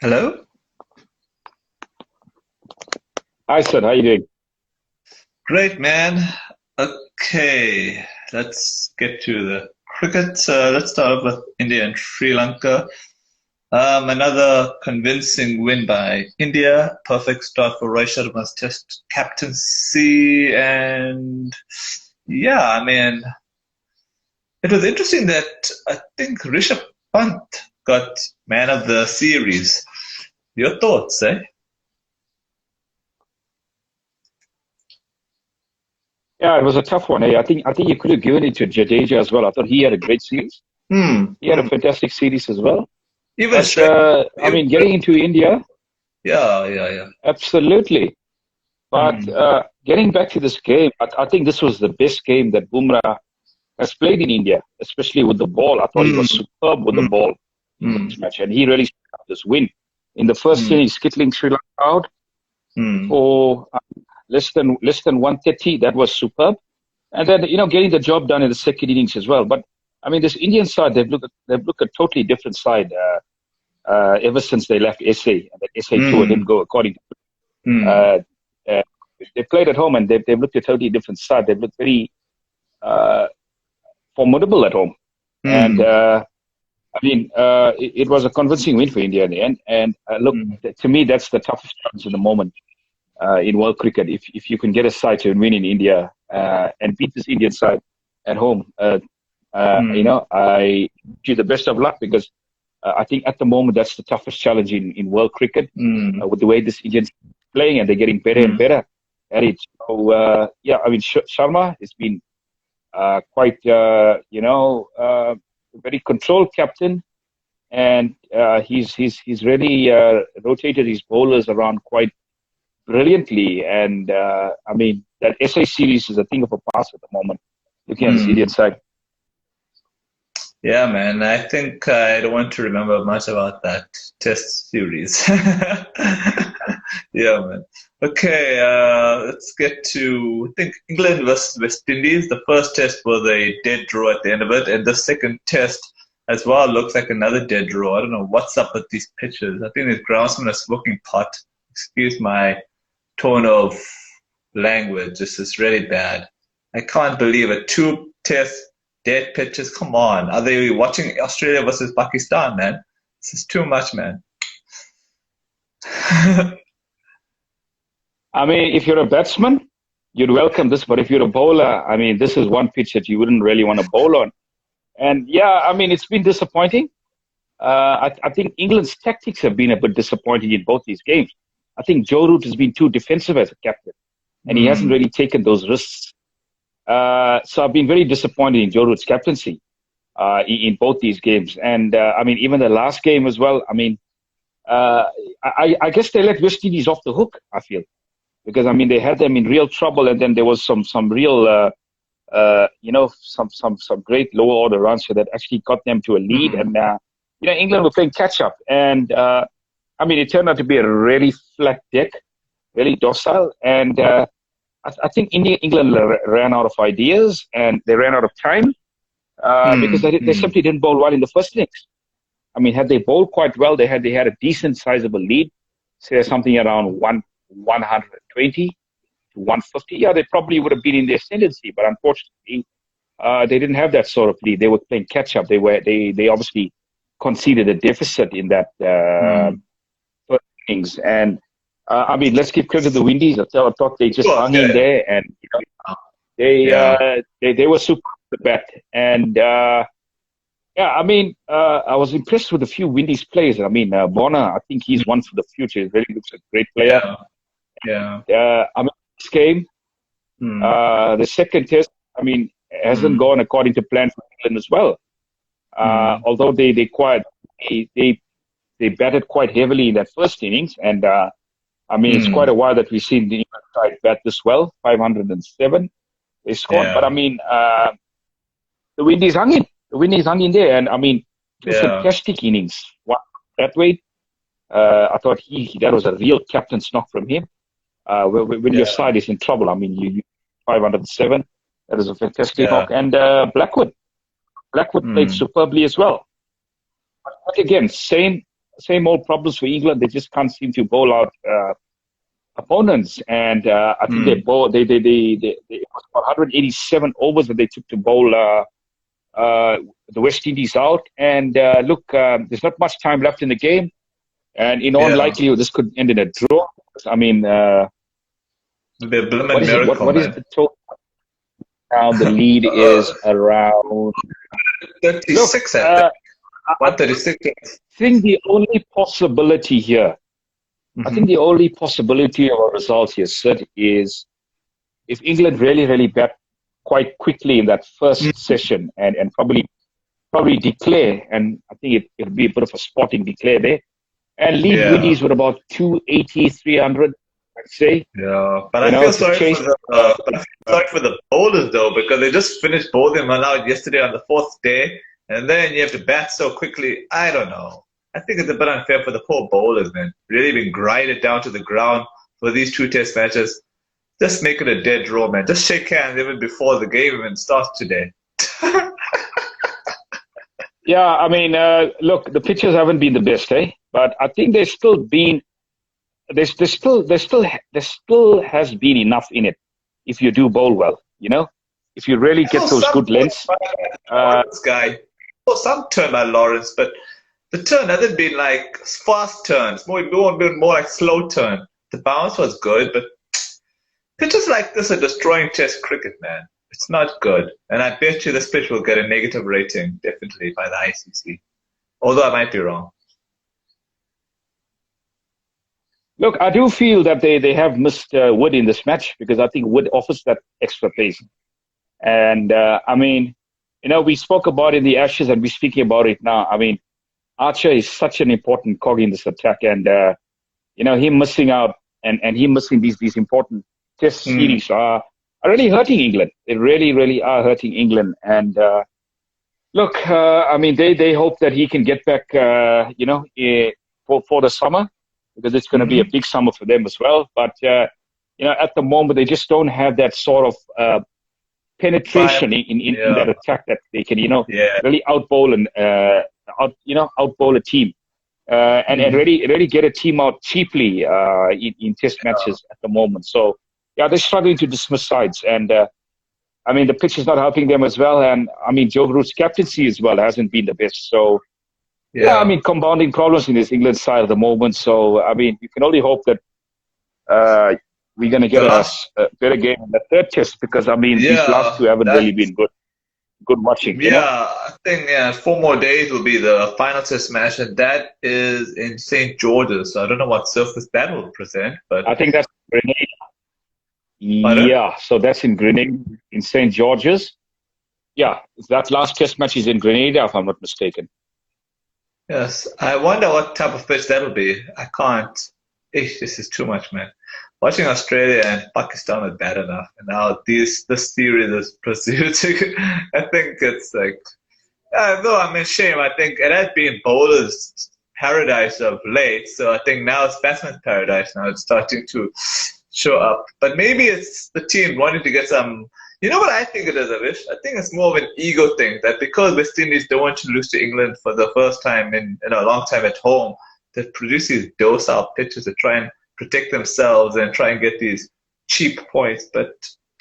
Hello? Hi, sir. How you doing? Great, man. Okay, let's get to the cricket. Let's start off with India and Sri Lanka. Another convincing win by India. Perfect start for Rohit Sharma's Test captaincy. And yeah, I mean, it was interesting that I think Rishabh Pant got man of the series. Your thoughts, eh? Yeah, it was a tough one. I think you could have given it to Jadeja as well. I thought he had a great series. Hmm. He had a fantastic series as well. Even But Shrek. I Even mean, getting into India, Yeah, yeah, yeah. absolutely. But Mm, getting back to this game, I think this was the best game that Bumrah has played in India, especially with the ball. I thought he was mm, superb with the mm, ball in mm, this match, and he really got this win. In the first mm, inning, skittling Sri Lanka out mm, for less than 130. That was superb. And then, getting the job done in the second innings as well. But I mean, this Indian side, they've looked a totally different side ever since they left SA. And the SA tour didn't mm, go according to mm, uh, uh, they played at home, and they've looked a totally different side. They've looked very uh, formidable at home. And mm, I mean, it was a convincing win for India in the end. And look, mm, to me, that's the toughest challenge in the moment in world cricket. If you can get a side to win in India and beat this Indian side at home, mm, I wish you the best of luck because I think at the moment that's the toughest challenge in world cricket mm, with the way this Indians playing and they're getting better and mm, better at it. So yeah, I mean Sharma has been quite a very controlled captain, and he's really rotated his bowlers around quite brilliantly. And I mean, that SA series is a thing of a past at the moment, looking at this Indian mm. side. Yeah, man. I think I don't want to remember much about that test series. Yeah, man. Okay, let's get to, I think, England versus West Indies. The first test was a dead draw at the end of it, and the second test as well looks like another dead draw. I don't know what's up with these pitches. I think the groundsman is smoking pot. Excuse my tone of language. This is really bad. I can't believe it. Two test dead pitches. Come on. Are they watching Australia versus Pakistan, man? This is too much, man. I mean, if you're a batsman, you'd welcome this, but if you're a bowler, I mean, this is one pitch that you wouldn't really want to bowl on. And yeah, I mean, it's been disappointing. I think England's tactics have been a bit disappointing in both these games. I think Joe Root has been too defensive as a captain, and he hasn't Mm, really taken those risks. So I've been very disappointed in Joe Root's captaincy in both these games. And I mean, even the last game as well. I mean, uh, I guess they let West Indies off the hook, I feel, because I mean, they had them in real trouble, and then there was some real, some great lower order runs that actually got them to a lead. mm, And, England were playing catch up. And I mean, it turned out to be a really flat deck, really docile. And I think England ran out of ideas and they ran out of time because mm, they mm. simply didn't bowl well in the first innings. I mean, had they bowled quite well, they had a decent sizable lead, say something around 120 to 150. Yeah, they probably would have been in the ascendancy, but unfortunately, they didn't have that sort of lead. They were playing catch up. They obviously conceded a deficit in that Mm. first innings. And I mean, let's give credit to the Windies. I thought they Of just course, hung yeah, in yeah. there, and they Yeah. they were super at the bat. And yeah, I mean, I was impressed with a few Windies players. I mean, Bonner, I think he's one for the future. He really looks a great player. Yeah. Yeah. I mean, this game, Mm, the second test, I mean, hasn't mm, gone according to plan for England as well. mm, Although they they batted quite heavily in that first innings, and I mean, it's quite mm. a while that we've seen the England side bat this well. 507 they scored, but I Yeah. mean, the Windies hung in. The Windies hung in there, and I mean, two Yeah. fantastic innings. One that way, I thought that was a real captain's knock from him. When your Yeah. side is in trouble, I mean, you 507. That is a fantastic Yeah. knock, and Blackwood played Mm, superbly as well. But again, same. same old problems for England. They just can't seem to bowl out opponents, and I think they it was about 187 overs that they took to bowl the West Indies out. And look, there's not much time left in the game, and in all likelihood, this could end in a draw. I mean, what is it? What is the total? Now the lead is around 36. Look, I think. 136. I think the only possibility here, I think the only possibility of a result here, Sid, is if England really bat quite quickly in that first session and probably declare, and I think it'll be a bit of a sporting declare there, and lead Windies with about 280, 300, I'd say. Yeah, but I feel sorry for the bowlers though, because they just finished bowling one out yesterday on the 4th day, and then you have to bat so quickly. I don't know. I think it's a bit unfair for the poor bowlers, man. Really been grinded down to the ground for these 2 test matches. Just make it a dead draw, man. Just shake hands even before the game even starts today. Yeah, I mean, look, the pitches haven't been the best, but I think there's still has been enough in it if you do bowl well, if you really get those good lengths. This guy, some turn by Lawrence, but the turn hasn't been like fast turns. More like slow turn. The bounce was good, but pitches like this are destroying Test cricket, man. It's not good. And I bet you this pitch will get a negative rating, definitely, by the ICC. Although I might be wrong. Look, I do feel that they have missed Wood in this match, because I think Wood offers that extra pace. And, I mean, we spoke about it in the Ashes, and we're speaking about it now. I mean, Archer is such an important cog in this attack, and, him missing out and him missing these important Test series are really hurting England. They really, really are hurting England. And, look, I mean, they hope that he can get back, for the summer, because it's going to be a big summer for them as well. But, at the moment, they just don't have that sort of penetration in that attack that they can, really outbowl and, outbowl a team. And really get a team out cheaply in Test matches at the moment. So, yeah, they're struggling to dismiss sides. And, I mean, the pitch is not helping them as well. And, I mean, Joe Root's captaincy as well hasn't been the best. So, I mean, compounding problems in this England side at the moment. So, I mean, you can only hope that we're going to get a better game in the 3rd Test, because, I mean, these last 2 haven't really been good watching. I think 4 more days will be the final Test match, and that is in St. George's. So I don't know what surface that will present, but I think that's Grenada. Yeah, so that's in Grenada, in St. George's. Yeah, that last Test match is in Grenada, if I'm not mistaken. Yes, I wonder what type of pitch that'll be. I can't. This is too much, man. Watching Australia and Pakistan was bad enough, and now this series is proceeding. I think it's like, no, I mean, shame. I think it has been bowlers' paradise of late, so I think now it's batsman's paradise. Now it's starting to show up, but maybe it's the team wanting to get some. You know what I think it is, Avish? I think it's more of an ego thing, that because West Indies don't want to lose to England for the first time in a long time at home, they produce these docile pitches to try and protect themselves and try and get these cheap points. But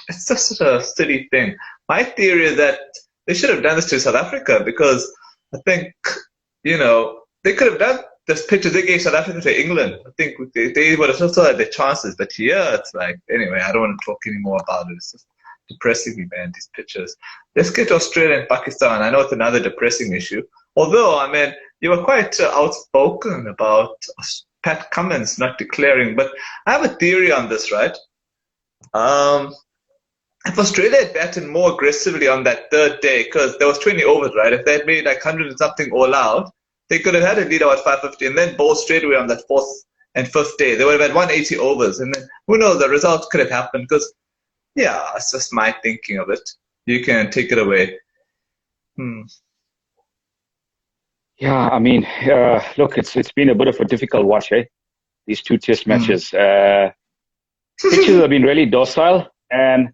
it's just such a silly thing. My theory is that they should have done this to South Africa, because I think, they could have done this pitches they gave South Africa to England. I think they would have still had their chances. But here, it's like, anyway, I don't want to talk anymore about it. It's just depressing me, man, these pitches. Let's get to Australia and Pakistan. I know it's another depressing issue. Although, I mean, you were quite outspoken about Pat Cummins not declaring. But I have a theory on this, right? If Australia had batted more aggressively on that 3rd day, because there was 20 overs, right? If they had made like 100 and something all out, they could have had a lead out 550 and then bowled straight away on that 4th and 5th day. They would have had 180 overs. And then, who knows, the result could have happened, because it's just my thinking of it. You can take it away. Yeah, I mean, look, it's been a bit of a difficult watch, these 2 Test matches. Pitches have been really docile, and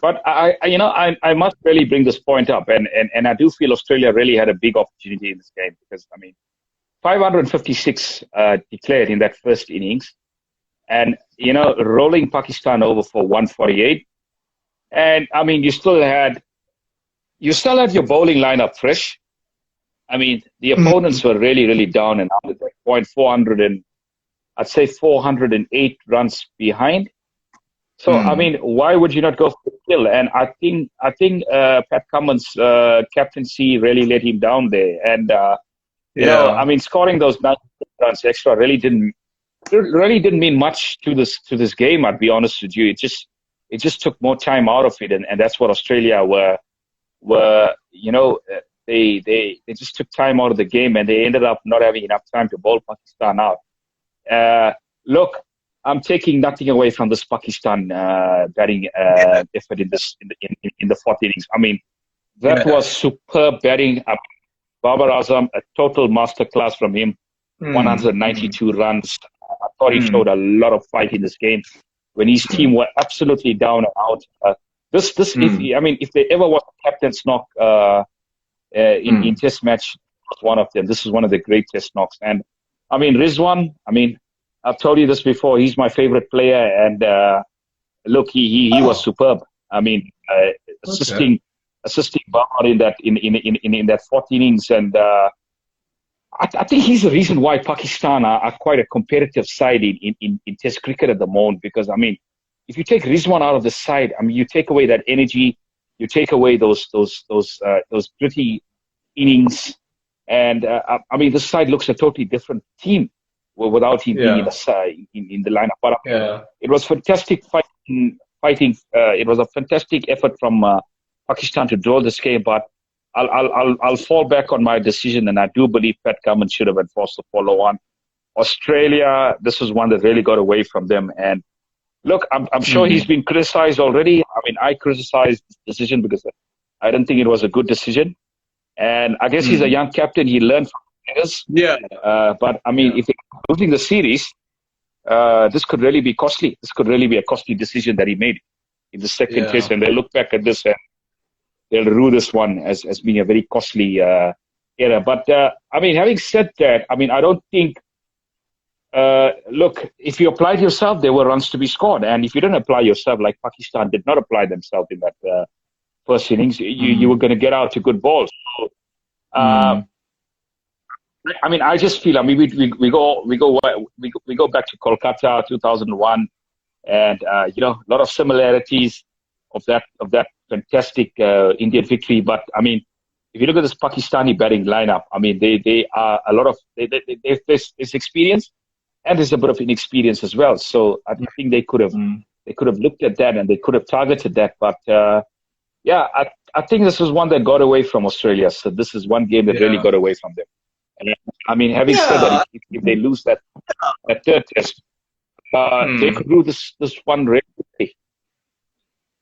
but I must really bring this point up, and I do feel Australia really had a big opportunity in this game, because I mean, 556 declared in that first innings, and rolling Pakistan over for 148. And I mean, you still had your bowling lineup fresh. I mean, the opponents were really, really down and out at that point, 408 runs behind. So, I mean, why would you not go for the kill? And I think Pat Cummins' captaincy really let him down there. And, I mean, scoring those 90 runs extra really didn't mean much to this game, I'd be honest with you. It just took more time out of it. And that's what Australia were they just took time out of the game, and they ended up not having enough time to bowl Pakistan out. Look, I'm taking nothing away from this Pakistan batting effort in the fourth innings. I mean, that was superb batting. Babar Azam, a total masterclass from him. 192 runs. I thought he showed a lot of fight in this game when his team were absolutely down and out. If there ever was a captain's knock in Test match, was one of them. This is one of the great Test knocks. And I mean, Rizwan, I mean, I've told you this before. He's my favorite player, and look, he was superb. I mean, assisting Bahar in that fourth innings, and I think he's the reason why Pakistan are quite a competitive side in Test cricket at the moment. Because I mean, if you take Rizwan out of the side, I mean, you take away that energy, you take away those gritty innings, and I mean, this side looks a totally different team without him being in the lineup. But it was fantastic fighting. It was a fantastic effort from Pakistan to draw this game, but I'll fall back on my decision, and I do believe Pat Cummins should have enforced the follow-on. Australia, this was one that really got away from them. And look, I'm sure he's been criticized already. I mean, I criticized this decision because I didn't think it was a good decision. And I guess he's a young captain. He learned from players. But I mean, if they're losing the series, this could really be costly. This could really be a costly decision that he made in the second test. And they'll look back at this and they'll rue this one as being a very costly error. But I mean, having said that, I mean, I don't think. Look, if you applied yourself, there were runs to be scored. And if you didn't apply yourself, like Pakistan did not apply themselves in that first innings, you were going to get out to good balls. So, I mean, I just feel. I mean, we go back to Kolkata 2001, and a lot of similarities of that fantastic Indian victory. But I mean, if you look at this Pakistani batting lineup, I mean, they are a lot of they've this experience. And there's a bit of inexperience as well. So I think they could have looked at that and they could have targeted that. But I think this was one that got away from Australia. So this is one game that really got away from them. And I mean, having said that, if they lose that third test, they could do this one really quickly.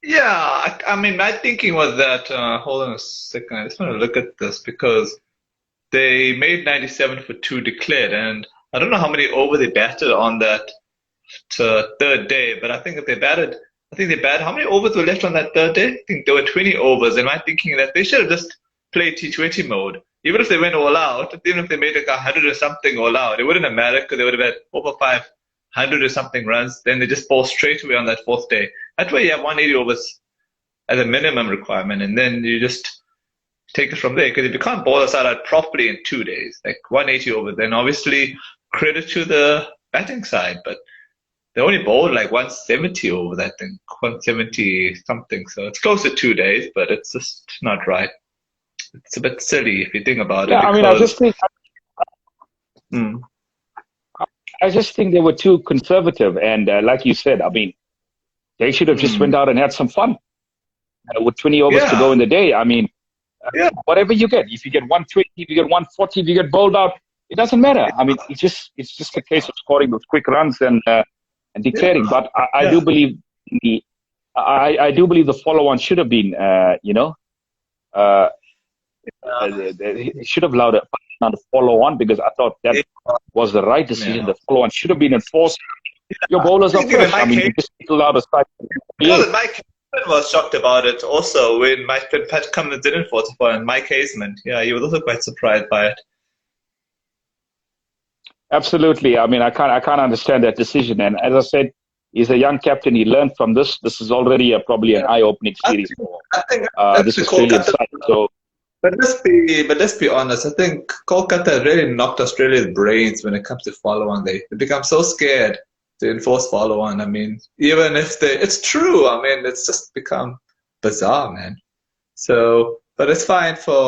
Yeah, I mean, my thinking was that. Hold on a second. I just want to look at this because they made 97 for 2 declared, and I don't know how many overs they batted on that third day, but I think if they batted, how many overs were left on that third day? I think there were 20 overs, and I'm thinking that they should have just played T20 mode. Even if they went all out, even if they made like 100 or something all out, it wouldn't have mattered because they would have had over 500 or something runs. Then they just ball straight away on that fourth day. That way you have 180 overs as a minimum requirement, and then you just take it from there. Because if you can't ball us out properly in 2 days, like 180 overs, then obviously credit to the batting side, but they only bowled like 170 over that thing, 170 something. So it's close to 2 days, but it's just not right. It's a bit silly if you think about it. I mean, I just think they were too conservative, and like you said, I mean, they should have just went out and had some fun with 20 overs to go in the day. I mean, whatever you get, if you get 120, if you get 140, if you get bowled out, it doesn't matter. I mean, it's just a case of scoring those quick runs and declaring. But I do believe I do believe the follow-on should have been, it should have allowed on the follow-on because I thought that was the right decision. The follow-on should have been enforced. Your bowlers are fresh. I mean, you just allowed a side. Mike Hazeman was shocked about it also when Pat Cummins didn't enforce it, and Mike Hazeman, he was also quite surprised by it. Absolutely. I mean, I can't understand that decision. And as I said, he's a young captain. He learned from this. This is already probably an Yeah. eye-opening I series think, for I think that's this the Australian Kolkata. side. So But let's be honest. I think Kolkata really knocked Australia's brains when it comes to follow-on. They become so scared to enforce follow-on. I mean, even if it's true. I mean, it's just become bizarre, man. So, but it's fine for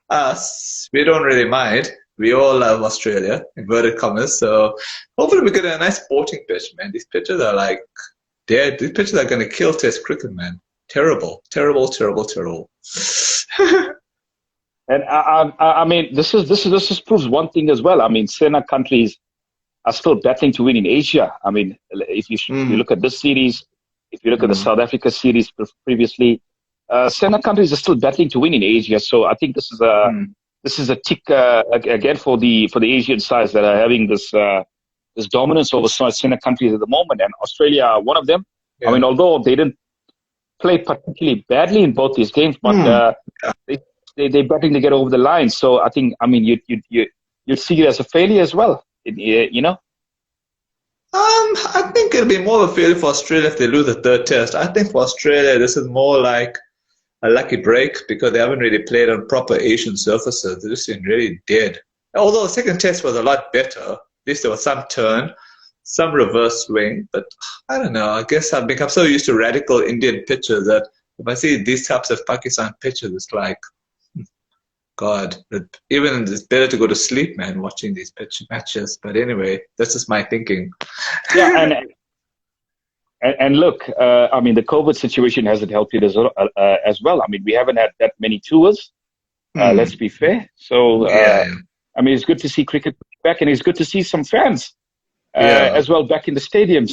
us. We don't really mind. We all love Australia, inverted commas. So hopefully we get a nice sporting pitch, man. These pitches are like dead. These pitches are gonna kill Test cricket, man. Terrible, terrible, terrible, terrible. and I mean, this is proves one thing as well. I mean, Sena countries are still battling to win in Asia. I mean, if you Mm, look at this series, if you look at the mm, South Africa series previously, Sena countries are still battling to win in Asia. So I think mm. this is a tick again for the Asian sides that are having this dominance over Sena countries at the moment, and Australia are one of them. I mean, Yeah. although they didn't play particularly badly in both these games, but Mm. they they're battling to get over the line. So I think, I mean, you'd see it as a failure as well. You know. I think it'll be more of a failure for Australia if they lose the third test. I think for Australia, this is more like a lucky break because they haven't really played on proper Asian surfaces. They've just been really dead. Although the second test was a lot better. At least there was some turn, some reverse swing. But I don't know. I guess I've become so used to radical Indian pitches that if I see these types of Pakistan pitches, it's like, God, even it's better to go to sleep, man, watching these pitch matches. But anyway, that's just my thinking. Yeah, and look, I mean, the COVID situation hasn't helped it as well. I mean, we haven't had that many tours. Let's Hmm. be fair. So, Yeah, I mean, it's good to see cricket back, and it's good to see some fans yeah, as well back in the stadiums.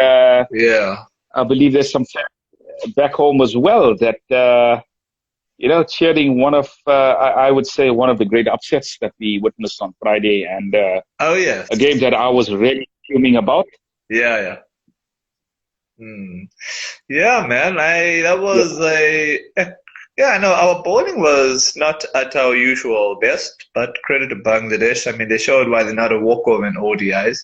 Uh, yeah, I believe there's some fans back home as well that cheering one of I would say one of the great upsets that we witnessed on Friday, and oh yes, a game that I was really fuming about. yeah, yeah. Hmm. Yeah, man. I that Yeah. was a yeah. I know our bowling was not at our usual best, but credit to Bangladesh. I mean, they showed why they're not a walkover in ODIs,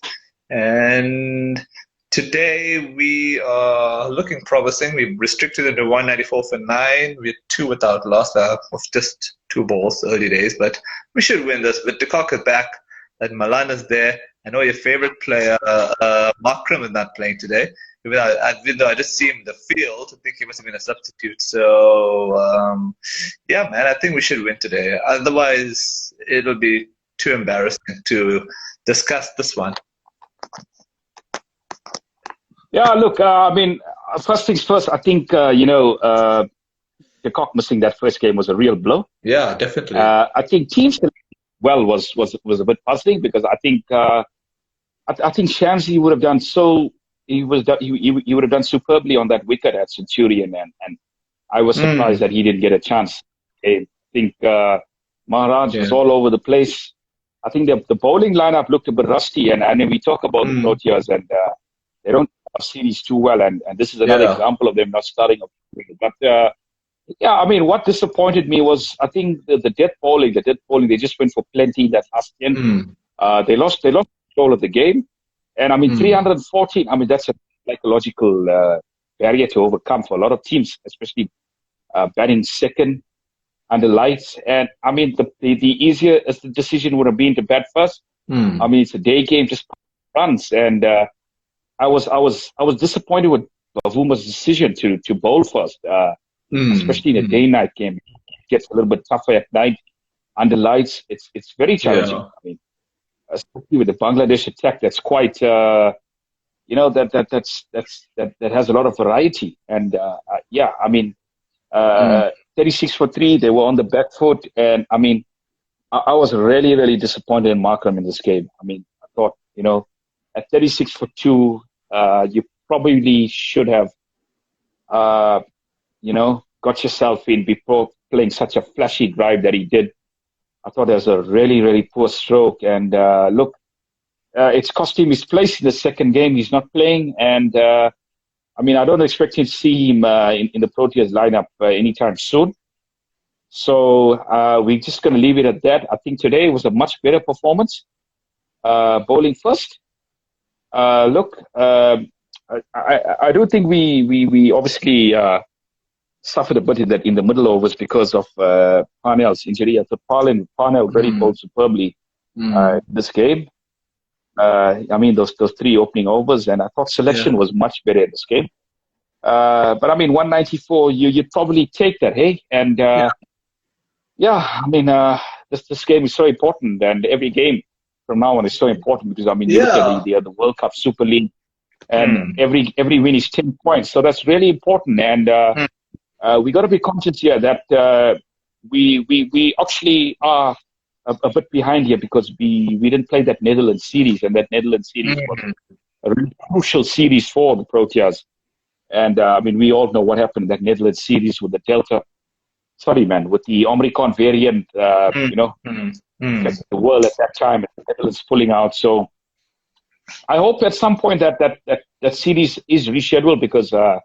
and today we are looking promising. We restricted it to 194 for nine. We're two without loss of just two balls, early days, but we should win this. But de Kock is back. That Malan is there. I know your favorite player, Markram, is not playing today. Even though I just see him in the field, I think he must have been a substitute. So, yeah, man, I think we should win today. Otherwise, it'll be too embarrassing to discuss this one. Yeah, look, I mean, first things first, I think, the Cock missing that first game was a real blow. Yeah, definitely. I think teams well was a bit puzzling because I think I think Shamsi would have done he would have done superbly on that wicket at Centurion, and I was surprised Mm, that he didn't get a chance. I think Maharaj was yeah. all over the place. I think the bowling lineup looked a bit rusty, and we talk about the Mm, Proteas, and they don't have series too well, and this is another yeah. example of them not starting off. But yeah, I mean, what disappointed me was I think the death bowling, they just went for plenty in that last 10. Mm, They lost control of the game, and I mean, mm, 314. I mean, that's a psychological barrier to overcome for a lot of teams, especially batting second under lights. And I mean, the easier as the decision would have been to bat first. I mm, mean, it's a day game, just runs, and I was disappointed with Bavuma's decision to bowl first, mm, especially in a mm. day-night game. It gets a little bit tougher at night under lights. It's very challenging. Yeah. I mean, especially with the Bangladesh attack, that's quite that has a lot of variety. And yeah, I mean, Mm, 36 for three, they were on the back foot, and I mean, I was really really disappointed in Markham in this game. I mean, I thought at 36 for two, you probably should have got yourself in before playing such a flashy drive that he did. I thought that was a really, really poor stroke. And look, it's cost him his place in the second game. He's not playing. And I mean, I don't expect to see him in the Proteas lineup anytime soon. So we're just going to leave it at that. I think today was a much better performance. bowling first. Look, I do think we obviously suffered a bit in the middle overs because of Parnell's injury. I thought Parnell really bowled superbly this game. I mean, those three opening overs, and I thought selection was much better in this game. But I mean, 194, you'd probably take that, hey? And I mean, this game is so important, and every game from now on is so important because I mean, you look at the World Cup Super League, and every win is 10 points, so that's really important. And we got to be conscious here that we actually are a bit behind here because we didn't play that Netherlands series, and that Netherlands series was a really crucial series for the Proteas. And I mean, we all know what happened in that Netherlands series with the Delta. Sorry, man, with the Omicron variant, you know, the world at that time, and the Netherlands pulling out. So I hope at some point that series is rescheduled because I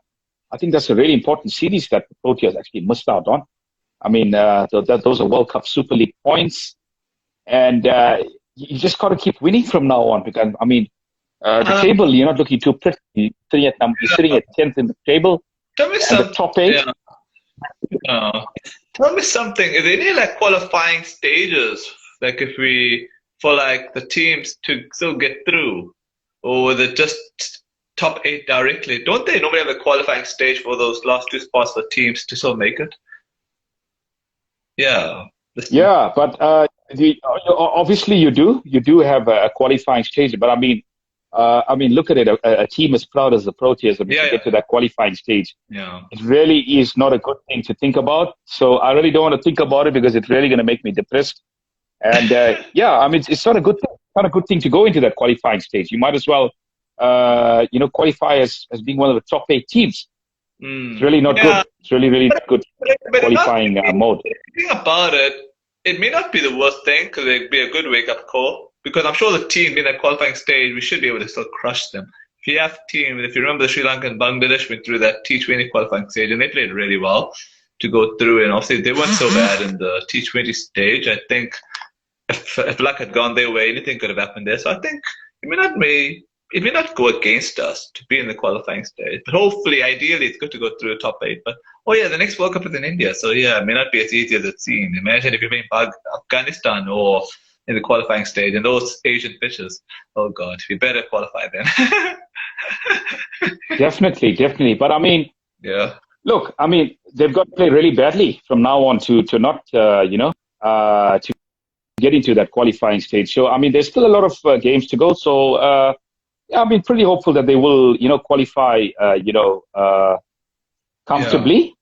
think that's a really important series that the Proteas actually missed out on. I mean, those are World Cup Super League points. And you just got to keep winning from now on because, I mean, the table, you're not looking too pretty. You're sitting at 10th in the table. Tell me something. The top 8. Tell me something. Is there any like qualifying stages, like if we, for like the teams to still get through, or is it just top 8 directly? Don't they normally have a qualifying stage for those last 2 spots for teams to still make it? Yeah. Yeah, but obviously you do have a qualifying stage. But I mean, look at it. A team as proud as the Proteas, to get to that qualifying stage, it really is not a good thing to think about. So I really don't want to think about it because it's really going to make me depressed. And I mean, it's not a good thing. It's not a good thing to go into that qualifying stage. You might as well, qualify as being one of the top 8 teams. It's really not good. It's really not good qualifying mode. Think about it. It may not be the worst thing because it'd be a good wake-up call. Because I'm sure the team in that qualifying stage, we should be able to still crush them. If you have team, if you remember the Sri Lanka and Bangladesh went through that T20 qualifying stage and they played really well to go through. And obviously they weren't so bad in the T20 stage. I think if luck had gone their way, anything could have happened there. So I think it may not go against us to be in the qualifying stage. But hopefully, ideally, it's good to go through the top 8. But the next World Cup is in India. So it may not be as easy as it seems. Imagine if you're playing Afghanistan or in the qualifying stage and those Asian pitches. Oh God, we better qualify then. Definitely. But I mean, look, I mean, they've got to play really badly from now on to not, to get into that qualifying stage. So I mean, there's still a lot of games to go. So I mean, pretty hopeful that they will, qualify, comfortably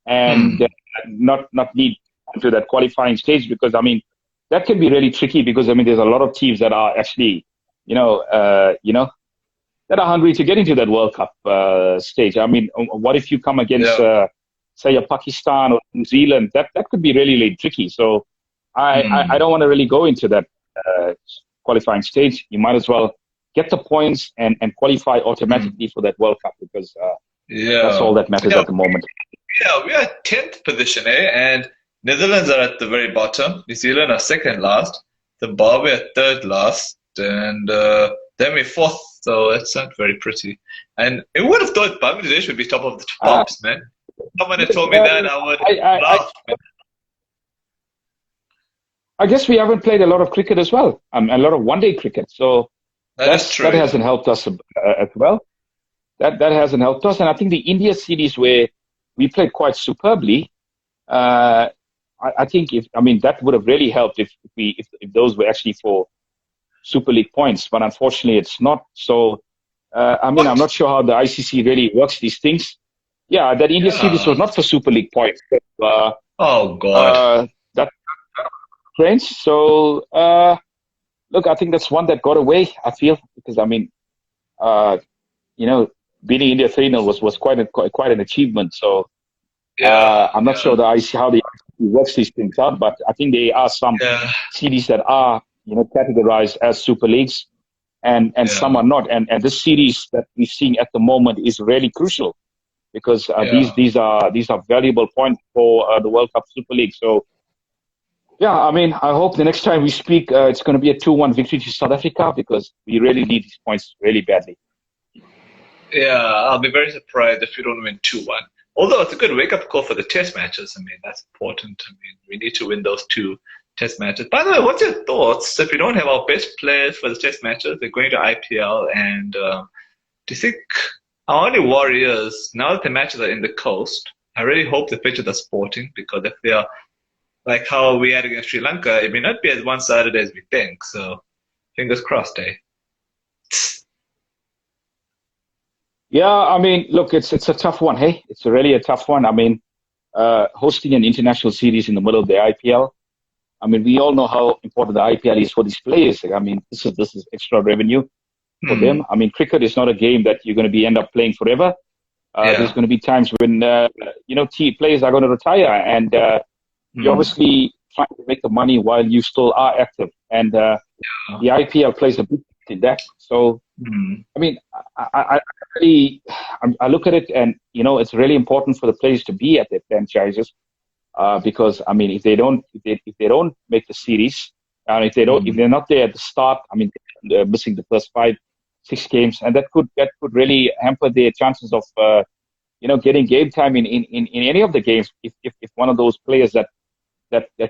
and not need to that qualifying stage because I mean. That can be really tricky because I mean there's a lot of teams that are actually, that are hungry to get into that World Cup stage. I mean, what if you come against, say, a Pakistan or New Zealand? That could be really, really tricky. So I don't want to really go into that qualifying stage. You might as well get the points and qualify automatically for that World Cup because that's all that matters at the moment. Yeah, we are 10th position, and Netherlands are at the very bottom. New Zealand are second last. Zimbabwe are third last. And then we're fourth. So that's not very pretty. And it would have thought Bangladesh would be top of the tops, man. Someone had told me that, I would laugh. I guess we haven't played a lot of cricket as well. A lot of one-day cricket. So that hasn't helped us as well. That hasn't helped us. And I think the India series where we played quite superbly, I think that would have really helped if those were actually for Super League points, but unfortunately it's not. So I'm not sure how the ICC really works these things. Yeah, that India series was not for Super League points. Oh God, that's strange. So look, I think that's one that got away. I feel because beating India 3-0 was quite an achievement. So. I'm not sure how the ICC works these things out, but I think there are some series that are, categorized as Super Leagues, and some are not. And this series that we're seeing at the moment is really crucial because these are valuable points for the World Cup Super League. So Yeah, I mean, I hope the next time we speak, it's going to be a 2-1 victory to South Africa because we really need these points really badly. Yeah, I'll be very surprised if we don't win 2-1. Although it's a good wake-up call for the test matches. I mean, that's important. I mean, we need to win those 2 test matches. By the way, what's your thoughts if we don't have our best players for the test matches? They're going to IPL, and do you think our only worry is now that the matches are in the coast, I really hope the pitches are sporting, because if they are like how we had against Sri Lanka, it may not be as one-sided as we think. So, fingers crossed, eh? Yeah, I mean, look, it's a tough one. Hey, it's really a tough one. I mean, hosting an international series in the middle of the IPL. I mean, we all know how important the IPL is for these players. I mean, this is extra revenue for them. I mean, cricket is not a game that you're going to end up playing forever. There's going to be times when players are going to retire, and you're obviously trying to make the money while you still are active. And the IPL plays a big part in that. So, I mean, I look at it, and it's really important for the players to be at their franchises. Because I mean, if they don't make the series, and if they're not there at the start, I mean, they're missing the first 5-6 games, and that could really hamper their chances of getting game time in any of the games. If one of those players that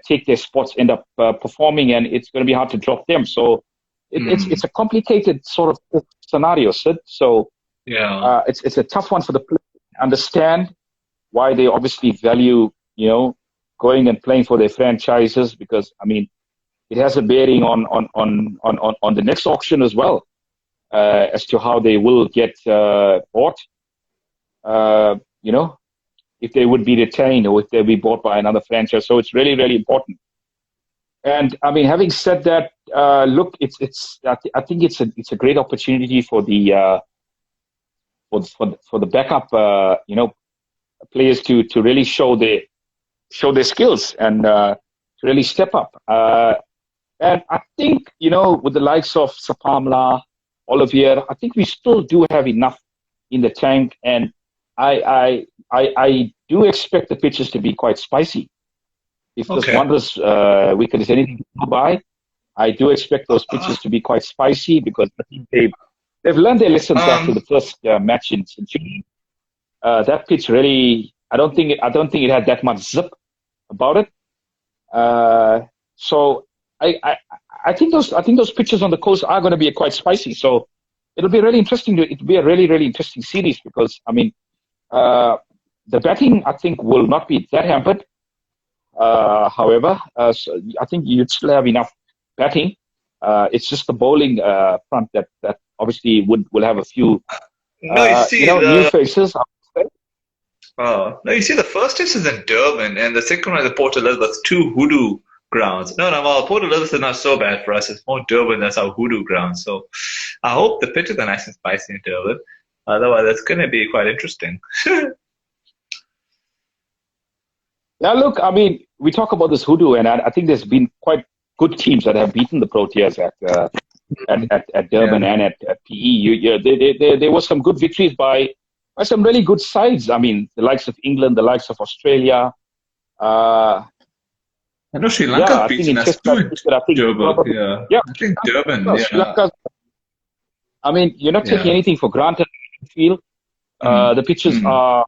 take their spots end up performing, and it's going to be hard to drop them. So it's a complicated sort of scenario, Sid. So it's a tough one for the players to understand why they obviously value going and playing for their franchises, because I mean, it has a bearing on the next auction as well, as to how they will get bought. If they would be retained or if they'll be bought by another franchise. So it's really, really important. And I mean, having said that, look, I think it's a great opportunity for the backup players to really show their skills and to really step up. And I think, with the likes of Sapamla, Olivier, I think we still do have enough in the tank. And I do expect the pitches to be quite spicy. If this Wanderers weekend is anything to go by, I do expect those pitches to be quite spicy, because I think they've learned their lessons after the first match in June. That pitch really, I don't think it had that much zip about it. So I think those pitches on the coast are going to be quite spicy. So it'll be really interesting. It'll be a really, really interesting series, because I mean, the batting I think will not be that hampered. However, so I think you'd still have enough batting. It's just the bowling front that obviously will have a few new faces. Oh, no, you see, the first test is in Durban, and the second one is at Port Elizabeth, 2 hoodoo grounds. No, well, Port Elizabeth is not so bad for us. It's more Durban, that's our hoodoo ground. So I hope the pitches are nice and spicy in Durban. Otherwise, it's going to be quite interesting. Now, look, I mean, we talk about this hoodoo, and I think there's been quite good teams that have beaten the Proteas at Durban and at PE. There was some good victories by some really good sides. I mean, the likes of England, the likes of Australia. I know Sri Lanka beaten us too. Durban, I think Durban. I mean, you're not taking anything for granted. Feel the pitches are,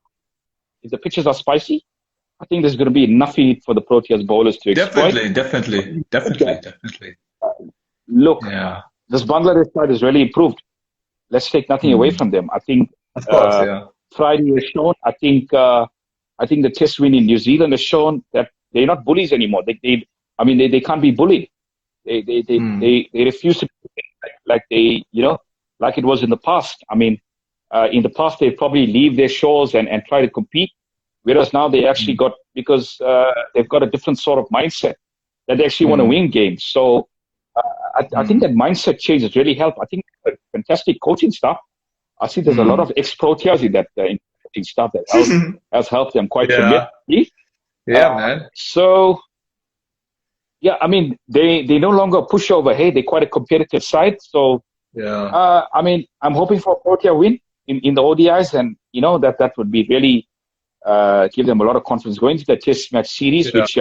if the pitches are spicy, I think there's going to be enough in it for the Proteas bowlers to exploit. Definitely. Look, this Bangladesh side has really improved. Let's take nothing away from them. I think Friday has shown. I think the test win in New Zealand has shown that they're not bullies anymore. They can't be bullied. They refuse to be like it was in the past. I mean, in the past they probably leave their shores and try to compete. Whereas now they actually because they've got a different sort of mindset that they actually want to win games. So I think that mindset change has really helped. I think fantastic coaching staff. I see there's a lot of ex-Proteas in that coaching staff that has helped them quite tremendously. Man. So, I mean, they no longer push over. Hey, they're quite a competitive side. So, I mean, I'm hoping for a Protea win in the ODIs, and that would be really give them a lot of confidence going to the Test match series, which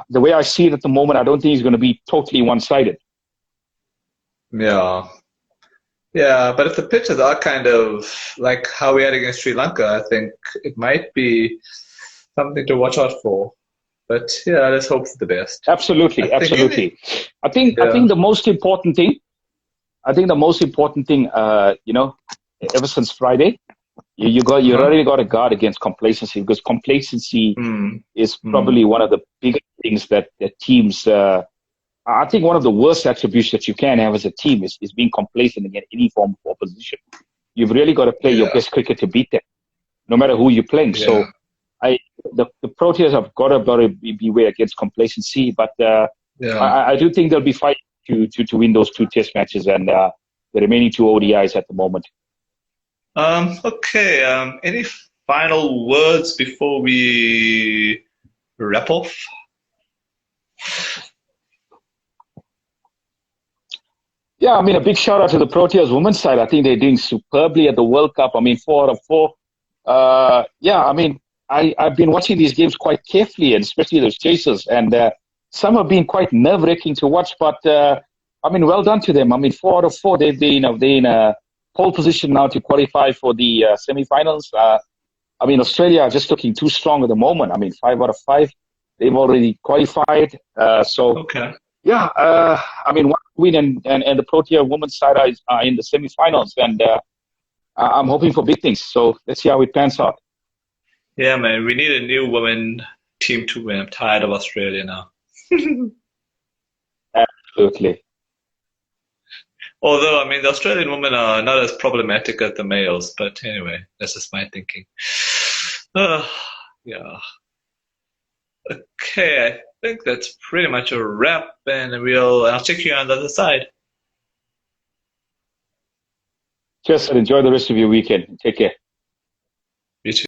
the way I see it at the moment, I don't think it's going to be totally one-sided. Yeah. Yeah, but if the pitches are kind of like how we had against Sri Lanka, I think it might be something to watch out for. But yeah, let's hope for the best. Absolutely, absolutely. I think the most important thing, ever since Friday, you already got to guard against complacency, because complacency is probably one of the biggest things that teams. I think one of the worst attributes that you can have as a team is being complacent against any form of opposition. You've really got to play your best cricket to beat them, no matter who you're playing. Yeah. So, the Proteas have got to beware against complacency, but I do think they'll be fighting to win those 2 Test matches and the remaining 2 ODIs at the moment. Okay. Any final words before we wrap off? Yeah, I mean, a big shout out to the Proteas women's side. I think they're doing superbly at the World Cup. I mean, 4 out of 4. I mean, I've been watching these games quite carefully, and especially those chasers, and some have been quite nerve-wracking to watch. But I mean, well done to them. I mean, 4 out of 4. They're in a pole position now to qualify for the semi-finals. I mean, Australia are just looking too strong at the moment. I mean, 5 out of 5. They've already qualified. Okay. Yeah, I mean, one win and the Protea women's side are in the semi-finals, and I'm hoping for big things. So let's see how it pans out. Yeah, man, we need a new women team to win. I'm tired of Australia now. Absolutely. Although, I mean, the Australian women are not as problematic as the males, but anyway, that's just my thinking. Yeah. Okay, I think that's pretty much a wrap, and I'll check you on the other side. Cheers, and enjoy the rest of your weekend. Take care. You too.